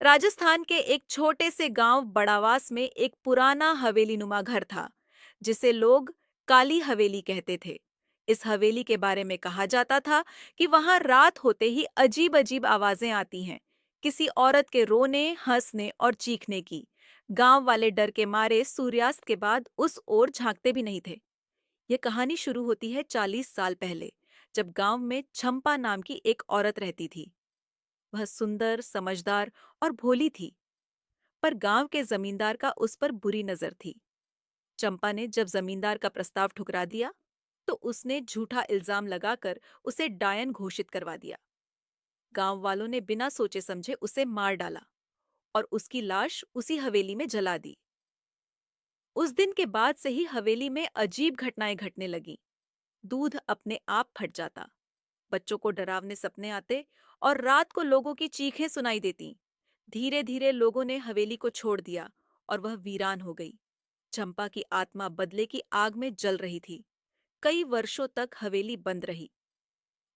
राजस्थान के एक छोटे से गांव बड़ावास में एक पुराना हवेली नुमा घर था, जिसे लोग काली हवेली कहते थे। इस हवेली के बारे में कहा जाता था कि वहां रात होते ही अजीब अजीब आवाजें आती हैं, किसी औरत के रोने, हंसने और चीखने की। गांव वाले डर के मारे सूर्यास्त के बाद उस ओर झांकते भी नहीं थे। यह कहानी शुरू होती है 40 साल पहले, जब गांव में छंपा नाम की एक औरत रहती थी। वह सुंदर, समझदार और भोली थी, पर गांव के जमींदार का उस पर बुरी नजर थी। चंपा ने जब जमींदार का प्रस्ताव ठुकरा दिया, तो उसने झूठा इल्जाम लगाकर उसे डायन घोषित करवा दिया। गांव वालों ने बिना सोचे समझे उसे मार डाला और उसकी लाश उसी हवेली में जला दी। उस दिन के बाद से ही हवेली में अजीब घटनाएं घटने लगी। दूध अपने आप फट जाता, बच्चों को डरावने सपने आते और रात को लोगों की चीखें सुनाई देती। धीरे धीरे लोगों ने हवेली को छोड़ दिया और वह वीरान हो गई। चंपा की आत्मा बदले की आग में जल रही थी। कई वर्षों तक हवेली बंद रही।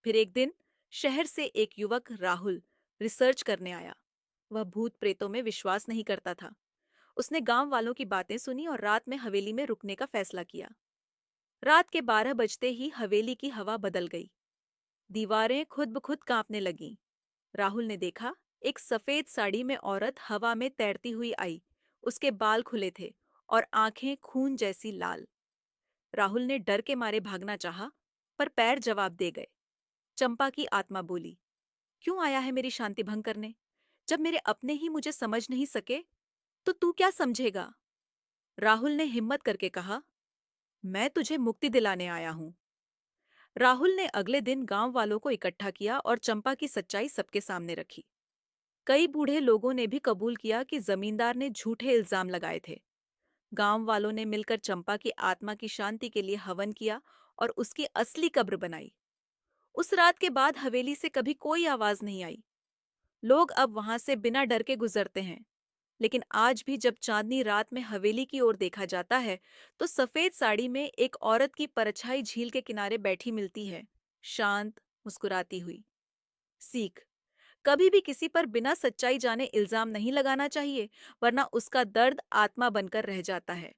फिर एक दिन शहर से एक युवक राहुल रिसर्च करने आया। वह भूत प्रेतों में विश्वास नहीं करता था। उसने गांव वालों की बातें सुनी और रात में हवेली में रुकने का फैसला किया। रात के 12 बजते ही हवेली की हवा बदल गई। दीवारें खुद ब खुद कांपने लगीं। राहुल ने देखा, एक सफेद साड़ी में औरत हवा में तैरती हुई आई। उसके बाल खुले थे और आंखें खून जैसी लाल। राहुल ने डर के मारे भागना चाहा, पर पैर जवाब दे गए। चंपा की आत्मा बोली, क्यों आया है मेरी शांति भंग करने? जब मेरे अपने ही मुझे समझ नहीं सके, तो तू क्या समझेगा? राहुल ने हिम्मत करके कहा, मैं तुझे मुक्ति दिलाने आया हूं। राहुल ने अगले दिन गांव वालों को इकट्ठा किया और चंपा की सच्चाई सबके सामने रखी। कई बूढ़े लोगों ने भी कबूल किया कि जमींदार ने झूठे इल्जाम लगाए थे। गांव वालों ने मिलकर चंपा की आत्मा की शांति के लिए हवन किया और उसकी असली कब्र बनाई। उस रात के बाद हवेली से कभी कोई आवाज नहीं आई। लोग अब वहां से बिना डर के गुजरते हैं। लेकिन आज भी जब चांदनी रात में हवेली की ओर देखा जाता है, तो सफेद साड़ी में एक औरत की परछाई झील के किनारे बैठी मिलती है, शांत, मुस्कुराती हुई। सीख, कभी भी किसी पर बिना सच्चाई जाने इल्जाम नहीं लगाना चाहिए, वरना उसका दर्द आत्मा बनकर रह जाता है।